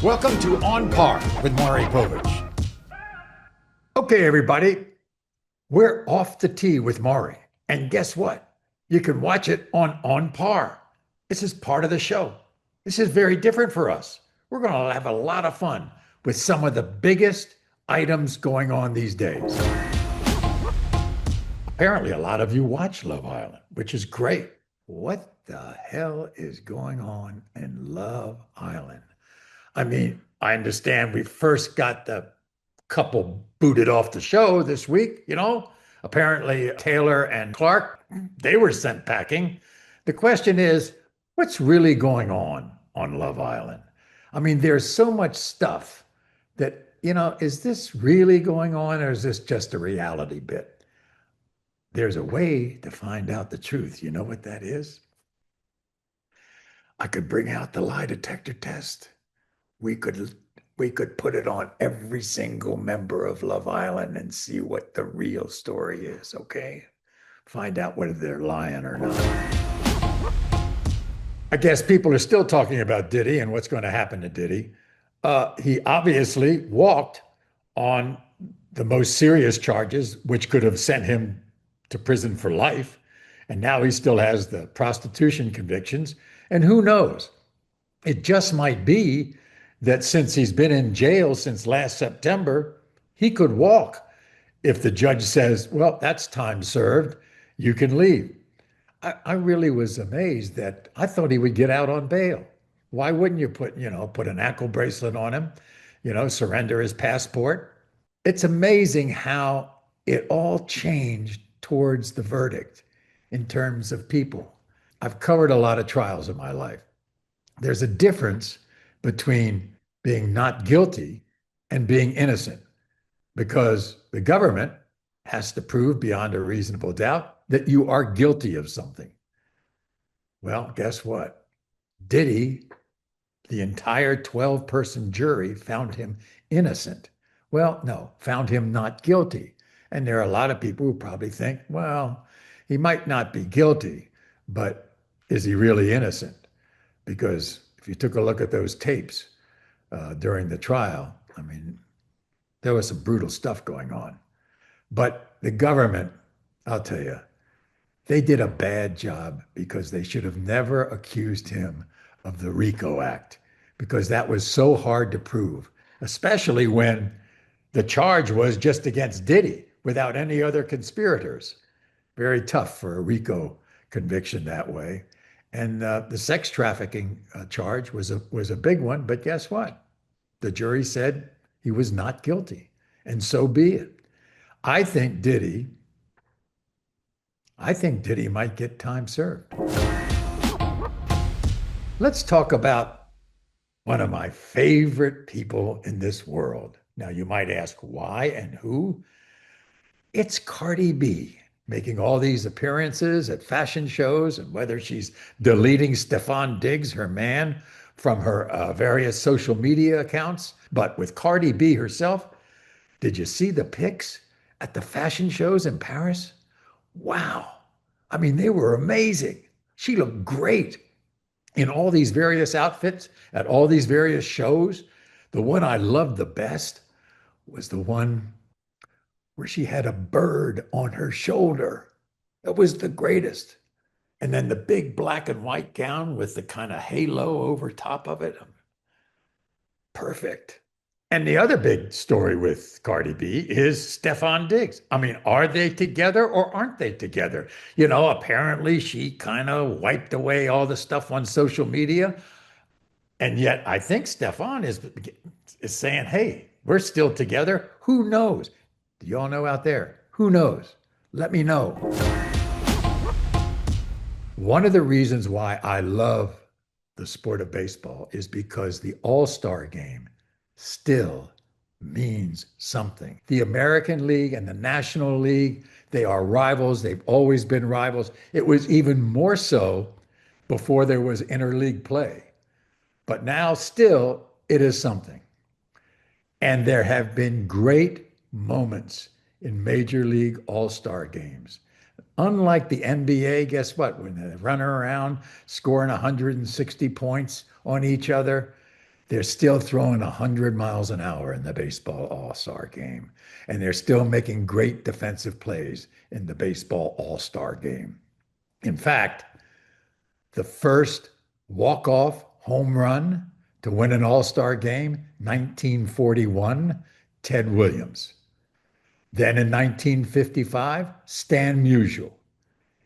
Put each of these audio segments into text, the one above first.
Welcome to On Par with Maury Povich. Okay, everybody, we're off the tee with Maury. And guess what? You can watch it on Par. This is part of the show. This is very different for us. We're going to have a lot of fun with some of the biggest items going on these days. Apparently, a lot of you watch Love Island, which is great. What the hell is going on in Love Island? I mean, I understand we first got the couple booted off the show this week, Apparently, Taylor and Clark, they were sent packing. The question is, what's really going on Love Island? I mean, there's so much stuff that, is this really going on or is this just a reality bit? There's a way to find out the truth. You know what that is? I could bring out the lie detector test. We could put it on every single member of Love Island and see what the real story is, okay? Find out whether they're lying or not. I guess people are still talking about Diddy and what's going to happen to Diddy. He obviously walked on the most serious charges, which could have sent him to prison for life. And now he still has the prostitution convictions. And who knows? It just might be that since he's been in jail since last September, he could walk if the judge says, well, that's time served, you can leave. I really was amazed that I thought he would get out on bail. Why wouldn't you put an ankle bracelet on him, surrender his passport? It's amazing how it all changed towards the verdict in terms of people. I've covered a lot of trials in my life. There's a difference between being not guilty and being innocent, because the government has to prove beyond a reasonable doubt that you are guilty of something. Well, guess what? Diddy, the entire 12-person jury found him innocent. Well, no, found him not guilty. And there are a lot of people who probably think, well, he might not be guilty, but is he really innocent? Because if you took a look at those tapes during the trial, I mean, there was some brutal stuff going on. But the government, I'll tell you, they did a bad job because they should have never accused him of the RICO Act, because that was so hard to prove, especially when the charge was just against Diddy without any other conspirators. Very tough for a RICO conviction that way. And the sex trafficking charge was a big one, but guess what? The jury said he was not guilty, and so be it. I think Diddy might get time served. Let's talk about one of my favorite people in this world. Now, you might ask why and who? It's Cardi B, making all these appearances at fashion shows, and whether she's deleting Stefon Diggs, her man, from her various social media accounts. But with Cardi B herself, did you see the pics at the fashion shows in Paris? Wow. I mean, they were amazing. She looked great in all these various outfits at all these various shows. The one I loved the best was the one where she had a bird on her shoulder. That was the greatest. And then the big black and white gown with the kind of halo over top of it. Perfect. And the other big story with Cardi B is Stefon Diggs. I mean, are they together or aren't they together? Apparently she kind of wiped away all the stuff on social media. And yet I think Stefon is saying, hey, we're still together. Who knows? Do you all know out there? Who knows? Let me know. One of the reasons why I love the sport of baseball is because the All-Star Game still means something. The American League and the National League, they are rivals. They've always been rivals. It was even more so before there was interleague play. But now still it is something. And there have been great moments in Major League All-Star games. Unlike the NBA, guess what? When they're running around scoring 160 points on each other, They're still throwing 100 miles an hour in the baseball All-Star game, and they're still making great defensive plays in the baseball All-Star game. In fact, the first walk-off home run to win an All-Star game, 1941, Ted Williams. Then in 1955, Stan Musial.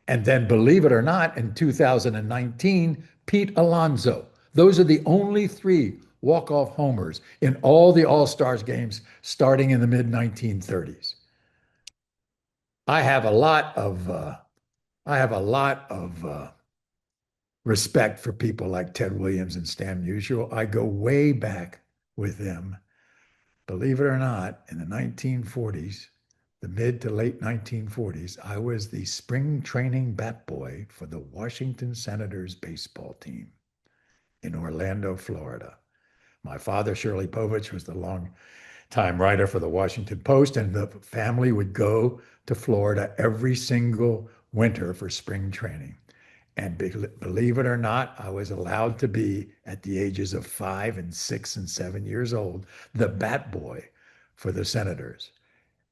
And then, believe it or not, in 2019, Pete Alonso. Those are the only three walk-off homers in all the All-Stars games starting in the mid 1930s. I have a lot of respect for people like Ted Williams and Stan Musial. I go way back with them. Believe it or not, in the 1940s, the mid to late 1940s, I was the spring training bat boy for the Washington Senators baseball team in Orlando, Florida. My father, Shohei Povich, was the long-time writer for the Washington Post, and the family would go to Florida every single winter for spring training. And believe it or not, I was allowed to be, at the ages of 5 and 6 and 7 years old, the bat boy for the Senators.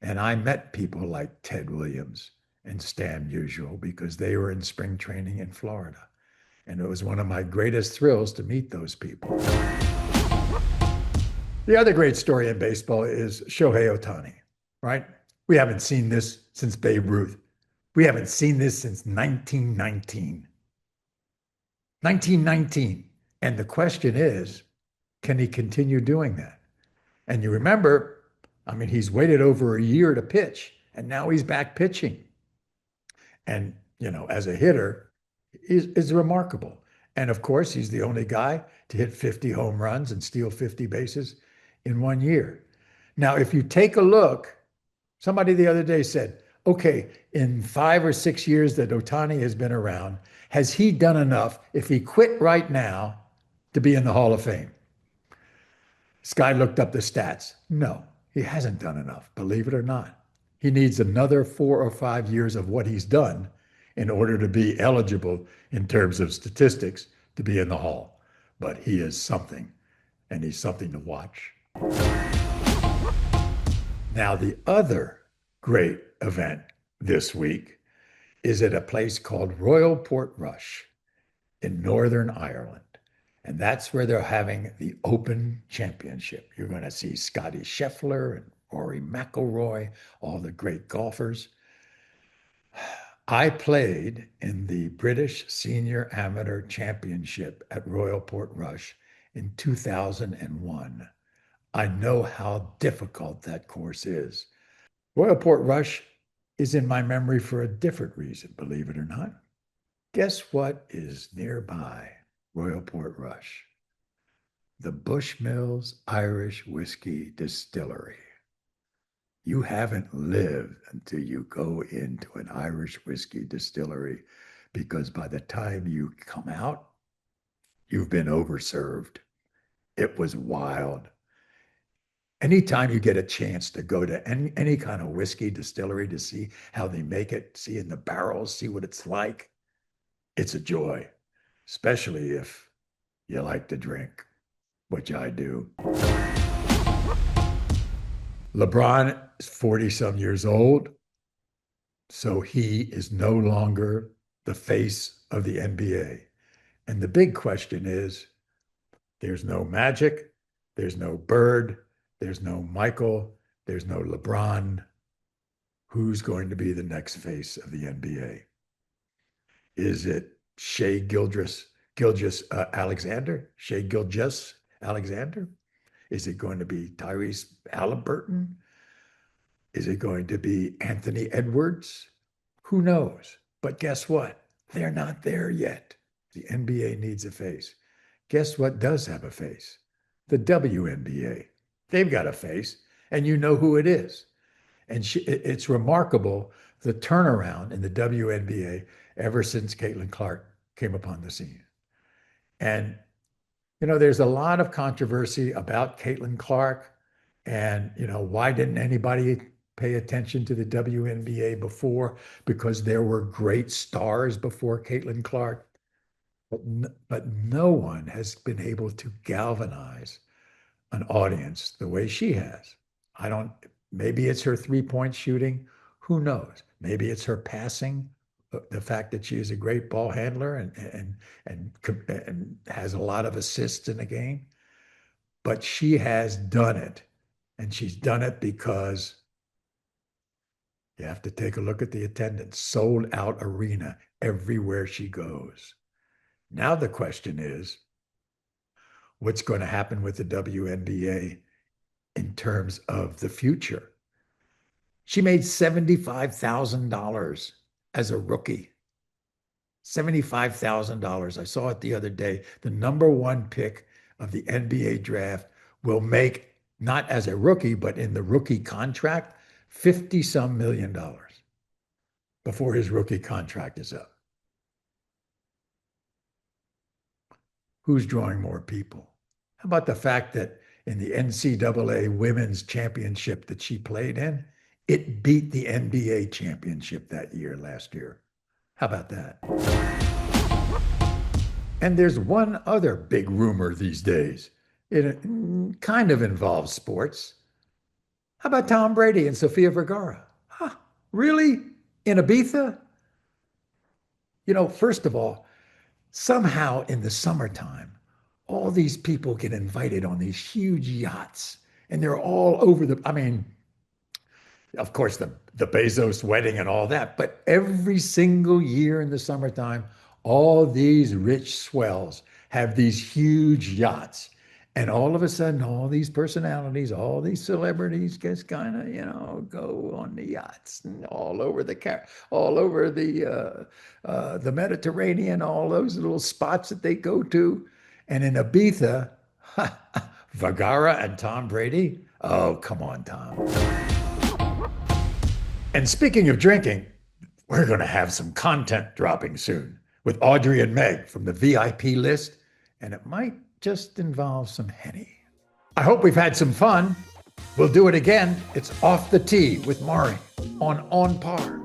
And I met people like Ted Williams and Stan Musial because they were in spring training in Florida. And it was one of my greatest thrills to meet those people. The other great story in baseball is Shohei Otani, right? We haven't seen this since Babe Ruth. We haven't seen this since 1919. 1919. And the question is, can he continue doing that? And you remember, I mean, he's waited over a year to pitch, and now he's back pitching. And, as a hitter, is remarkable. And of course, he's the only guy to hit 50 home runs and steal 50 bases in 1 year. Now, if you take a look, somebody the other day said, okay, in 5 or 6 years that Otani has been around, has he done enough, if he quit right now, to be in the Hall of Fame? This guy looked up the stats. No, he hasn't done enough, believe it or not. He needs another 4 or 5 years of what he's done in order to be eligible in terms of statistics to be in the Hall. But he is something, and he's something to watch. Now, the other great event this week is at a place called Royal Portrush in Northern Ireland. And that's where they're having the Open Championship. You're going to see Scotty Scheffler and Rory McIlroy, all the great golfers. I played in the British Senior Amateur Championship at Royal Portrush in 2001. I know how difficult that course is. Royal Portrush is in my memory for a different reason, believe it or not. Guess what is nearby Royal Portrush? The Bushmills Irish Whiskey Distillery. You haven't lived until you go into an Irish whiskey distillery, because by the time you come out, you've been overserved. It was wild. Anytime you get a chance to go to any kind of whiskey distillery to see how they make it, see in the barrels, see what it's like, it's a joy, especially if you like to drink, which I do. LeBron is 40-some years old, so he is no longer the face of the NBA. And the big question is, there's no Magic, there's no Bird, there's no Michael, there's no LeBron. Who's going to be the next face of the NBA? Is it Shai Alexander? Shai Gilgeous Alexander? Is it going to be Tyrese Halliburton? Is it going to be Anthony Edwards? Who knows? But guess what? They're not there yet. The NBA needs a face. Guess what does have a face? The WNBA. They've got a face, and you know who it is. And it's remarkable, the turnaround in the WNBA ever since Caitlin Clark came upon the scene. And, there's a lot of controversy about Caitlin Clark and, why didn't anybody pay attention to the WNBA before? Because there were great stars before Caitlin Clark. But no one has been able to galvanize an audience the way she has. I don't, maybe it's her 3-point shooting. Who knows? Maybe it's her passing, the fact that she is a great ball handler and has a lot of assists in the game. But she has done it. And she's done it because you have to take a look at the attendance, sold out arena everywhere she goes. Now the question is, what's going to happen with the WNBA in terms of the future? She made $75,000 as a rookie. $75,000. I saw it the other day. The number one pick of the NBA draft will make, not as a rookie, but in the rookie contract, 50-some million dollars before his rookie contract is up. Who's drawing more people? How about the fact that in the NCAA women's championship that she played in, it beat the NBA championship that year, last year? How about that? And there's one other big rumor these days. It kind of involves sports. How about Tom Brady and Sofía Vergara? Huh, really? In Ibiza? You know, first of all, somehow in the summertime, all these people get invited on these huge yachts, and they're all over I mean, of course, the Bezos wedding and all that, but every single year in the summertime, all these rich swells have these huge yachts. And all of a sudden, all these personalities, all these celebrities just kind of, go on the yachts and all over the Mediterranean, all those little spots that they go to. And in Ibiza, Vergara and Tom Brady. Oh, come on, Tom. And speaking of drinking, we're going to have some content dropping soon with Audrey and Meg from the VIP list, and it might just involve some Henny. I hope we've had some fun. We'll do it again. It's Off the Tee with Maury on Par.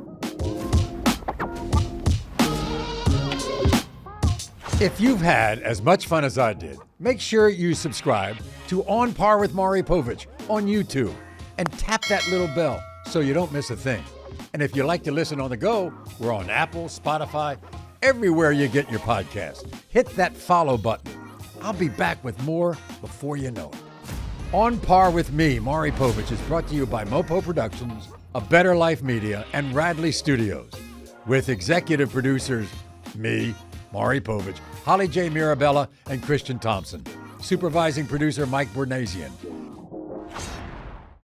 If you've had as much fun as I did, make sure you subscribe to On Par with Maury Povich on YouTube and tap that little bell so you don't miss a thing. And if you like to listen on the go, we're on Apple, Spotify, everywhere you get your podcast. Hit that follow button. I'll be back with more before you know it. On Par with me, Maury Povich, is brought to you by Mopo Productions, A Better Life Media, and Radley Studios, with executive producers, me, Maury Povich, Holly J. Mirabella, and Christian Thompson. Supervising producer, Mike Bernasian.